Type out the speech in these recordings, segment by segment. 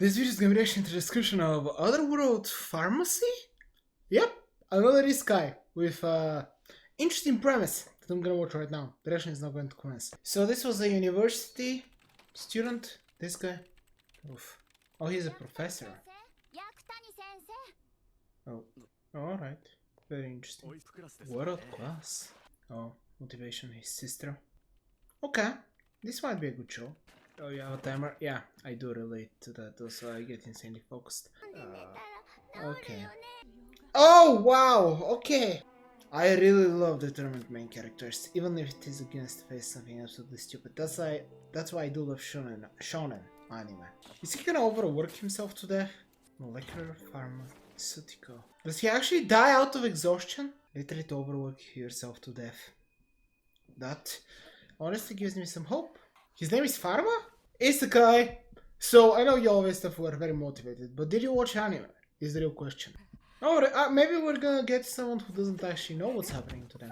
This video is gonna be reaction to the description of Otherworld Pharmacy? Yep, another risk guy with interesting premise that I'm gonna watch right now. The reaction is not going to commence. So this was a university student, this guy. Oof. Oh, he's a professor. Oh, alright. Very interesting. World class. Oh, motivation, his sister. Okay, this might be a good show. Oh, you have a timer? Yeah, I do relate to that, also I get insanely focused. Okay. Oh, wow, okay. I really love determined main characters, even if it is against face something absolutely stupid. That's why I do love shonen anime. Is he gonna overwork himself to death? Molecular pharmaceutical. Does he actually die out of exhaustion? Literally to overwork yourself to death. That honestly gives me some hope. His name is Pharma? Isekai! So, I know you always stuff were very motivated, but did you watch anime? Is the real question. Oh, maybe we're gonna get someone who doesn't actually know what's happening to them.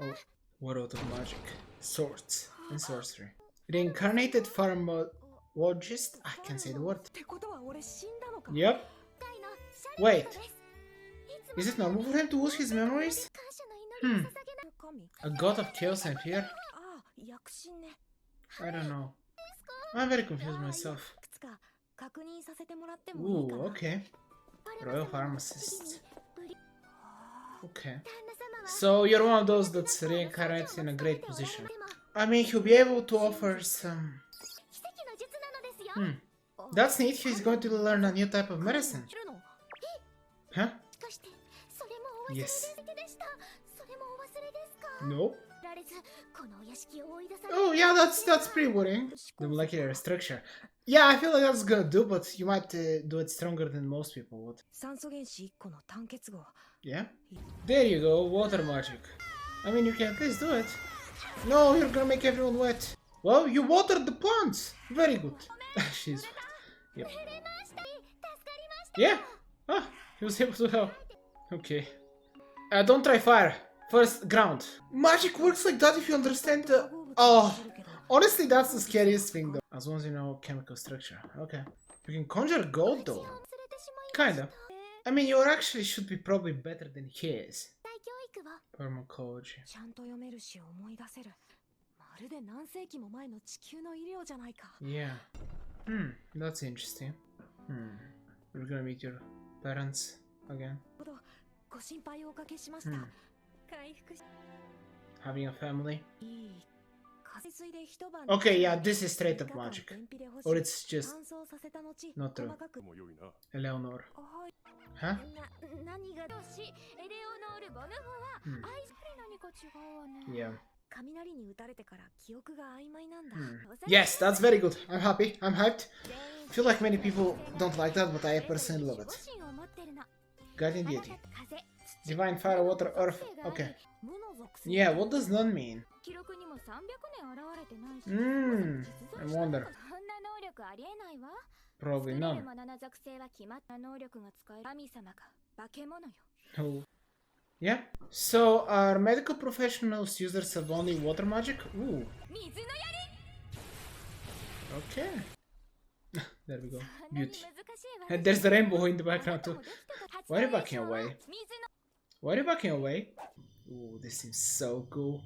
Oh, world of magic. Swords and sorcery. Reincarnated pharmacologist? I can't say the word. Yep. Wait. Is it normal for him to lose his memories? A god of chaos and fear? I don't know. I'm very confused myself. Ooh, okay. Royal pharmacist. Okay. So you're one of those that's reincarnated in a great position. I mean, he'll be able to offer some... That's neat, he's going to learn a new type of medicine. Huh? Yes. No. Oh yeah, that's pretty worrying. The molecular structure. Yeah, I feel like that's gonna do, but you might do it stronger than most people would. Yeah? There you go, water magic. I mean, you can at least do it. No, you're gonna make everyone wet. Well, you watered the plants. Very good. She's wet. Yep. Yeah? Ah, he was able to help. Okay. Don't try fire. First, ground. Magic works like that if you understand the... Oh, honestly, that's the scariest thing though. As long as you know chemical structure. Okay. You can conjure gold though. Kinda. I mean, you actually should be probably better than he is. Pharmacology. Yeah. That's interesting. We're gonna meet your parents again. Having a family. Okay, yeah, this is straight up magic. Or it's just not true. Eleanor. Huh? Yeah. Yes, that's very good. I'm happy. I'm hyped. I feel like many people don't like that, but I personally love it. Guardian deity. Divine fire, water, earth. Okay. Yeah, what does none mean? I wonder. Probably none. Oh. Yeah. So, are medical professionals users of only water magic? Ooh. Okay. There we go. Beauty. And there's the rainbow in the background too. Why are you backing away? Why are you backing away? Ooh, this seems so cool.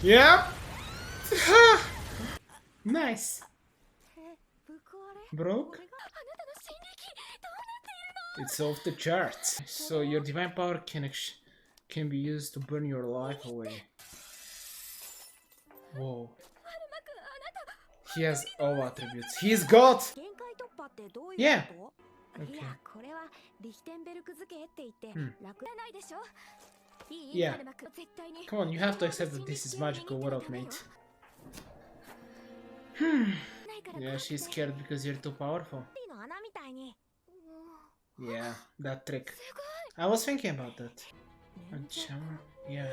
Yeah. Nice. Broke? It's off the charts. So your divine power can be used to burn your life away. Whoa. He has all attributes. He's God! Yeah. Okay. Yeah. Come on, you have to accept that this is magical world, mate. Yeah, she's scared because you're too powerful. Yeah, that trick. I was thinking about that. Yeah.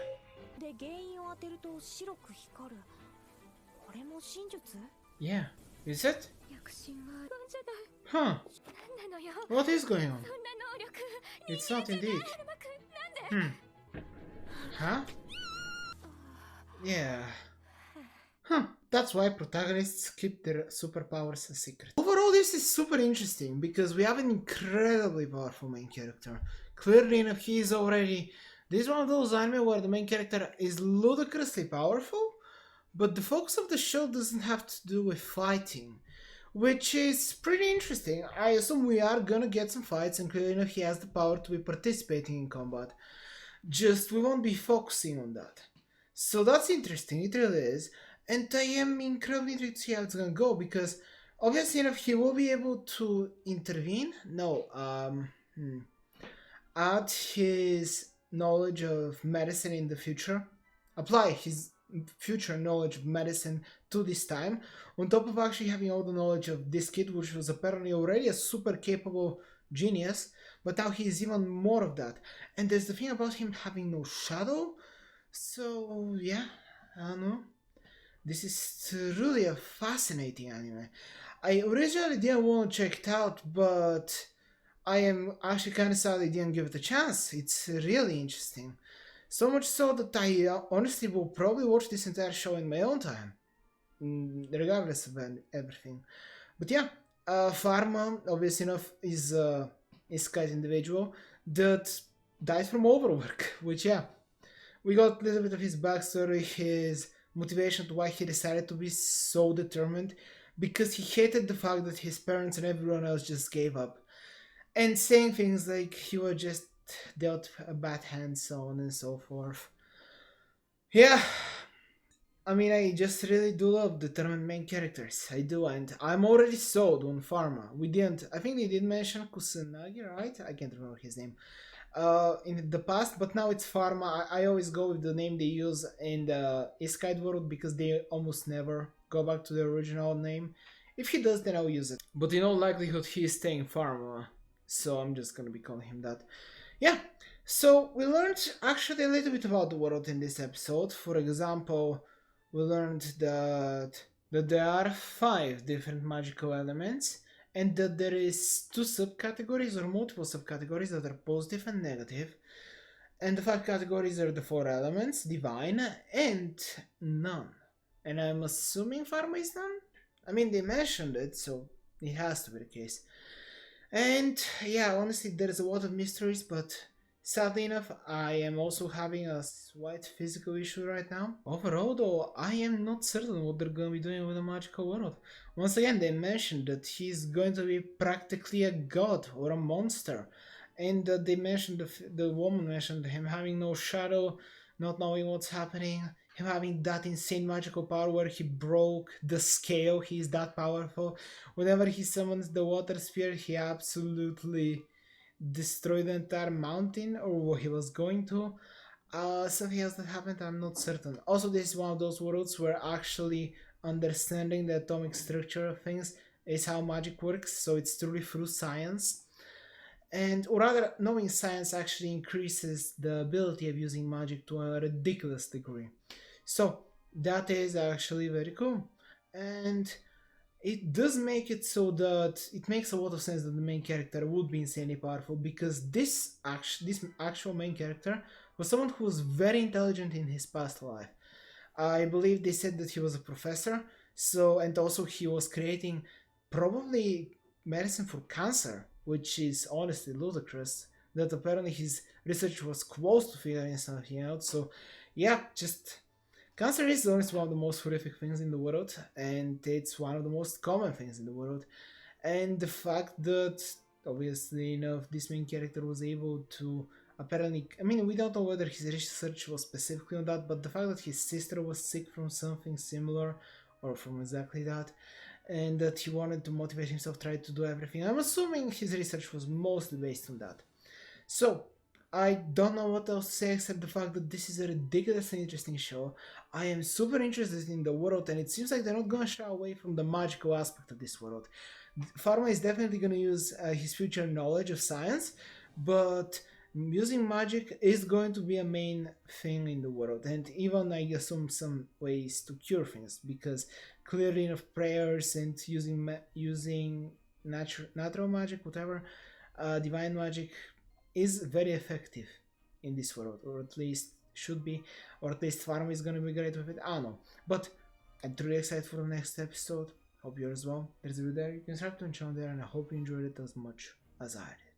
Yeah. Is it? Huh. What is going on? It's not indeed. Huh? Yeah. Huh. That's why protagonists keep their superpowers a secret. Overall, this is super interesting because we have an incredibly powerful main character. Clearly enough, he is already. This is one of those anime where the main character is ludicrously powerful, but the focus of the show doesn't have to do with fighting, which is pretty interesting. I assume we are gonna get some fights, and clearly enough, he has the power to be participating in combat. Just we won't be focusing on that. So that's interesting, it really is. And I am incredibly intrigued to see how it's gonna go because obviously enough he will be able to intervene. No, add his knowledge of medicine in the future, apply his future knowledge of medicine to this time, on top of actually having all the knowledge of this kid, which was apparently already a super capable genius, but now he is even more of that. And there's the thing about him having no shadow, so yeah, I don't know. This is really a fascinating anime. I originally didn't want to check it out, but I am actually kind of sad I didn't give it a chance. It's really interesting. So much so that I honestly will probably watch this entire show in my own time, regardless of everything. But yeah, Pharma, obviously enough, is quite individual that died from overwork, which yeah, we got a little bit of his backstory, his motivation to why he decided to be so determined, because he hated the fact that his parents and everyone else just gave up. And saying things like he was just dealt a bad hand, so on and so forth. Yeah, I mean, I just really do love determined main characters. I do, and I'm already sold on Pharma. We didn't, I think they did mention Kusanagi, right? I can't remember his name. In the past, but now it's Pharma. I always go with the name they use in the Iskide world because they almost never go back to the original name. If he does, then I'll use it. But in all likelihood, he is staying Pharma, so I'm just gonna be calling him that. Yeah, so we learned actually a little bit about the world in this episode. For example, we learned that there are 5 different magical elements and that there is 2 subcategories or multiple subcategories that are positive and negative. And the 5 categories are the 4 elements, divine, and none. And I'm assuming Pharma is none? I mean, they mentioned it, so it has to be the case. And yeah, honestly, there's a lot of mysteries, but sadly enough, I am also having a slight physical issue right now. Overall, though, I am not certain what they're gonna be doing with the magical world. Once again, they mentioned that he's going to be practically a god or a monster. And they mentioned, the woman mentioned him having no shadow, not knowing what's happening, him having that insane magical power where he broke the scale, he's that powerful. Whenever he summons the water sphere, he absolutely destroyed the entire mountain, or what he was going to. Something else that happened, I'm not certain. Also, this is one of those worlds where actually understanding the atomic structure of things is how magic works, so it's truly through science. And, or rather, knowing science actually increases the ability of using magic to a ridiculous degree. So, that is actually very cool. And it does make it so that it makes a lot of sense that the main character would be insanely powerful because this actual main character was someone who was very intelligent in his past life. I believe they said that he was a professor, so and also he was creating probably medicine for cancer, which is honestly ludicrous. That apparently his research was close to figuring something out. So yeah, just cancer is honestly one of the most horrific things in the world, and it's one of the most common things in the world. And the fact that obviously, you know, this main character was able to apparently, I mean, we don't know whether his research was specifically on that, but the fact that his sister was sick from something similar or from exactly that, and that he wanted to motivate himself, try to do everything. I'm assuming his research was mostly based on that. So, I don't know what else to say except the fact that this is a ridiculously interesting show. I am super interested in the world, and it seems like they're not gonna shy away from the magical aspect of this world. Pharma is definitely gonna use his future knowledge of science, but using magic is going to be a main thing in the world, and even I assume some ways to cure things because clearing of prayers and using natural magic, whatever, divine magic is very effective in this world, or at least should be, or at least Pharma is gonna be great with it. I don't know, but I'm truly excited for the next episode. Hope you're as well. There's a video there. You can subscribe to the channel there, and I hope you enjoyed it as much as I did.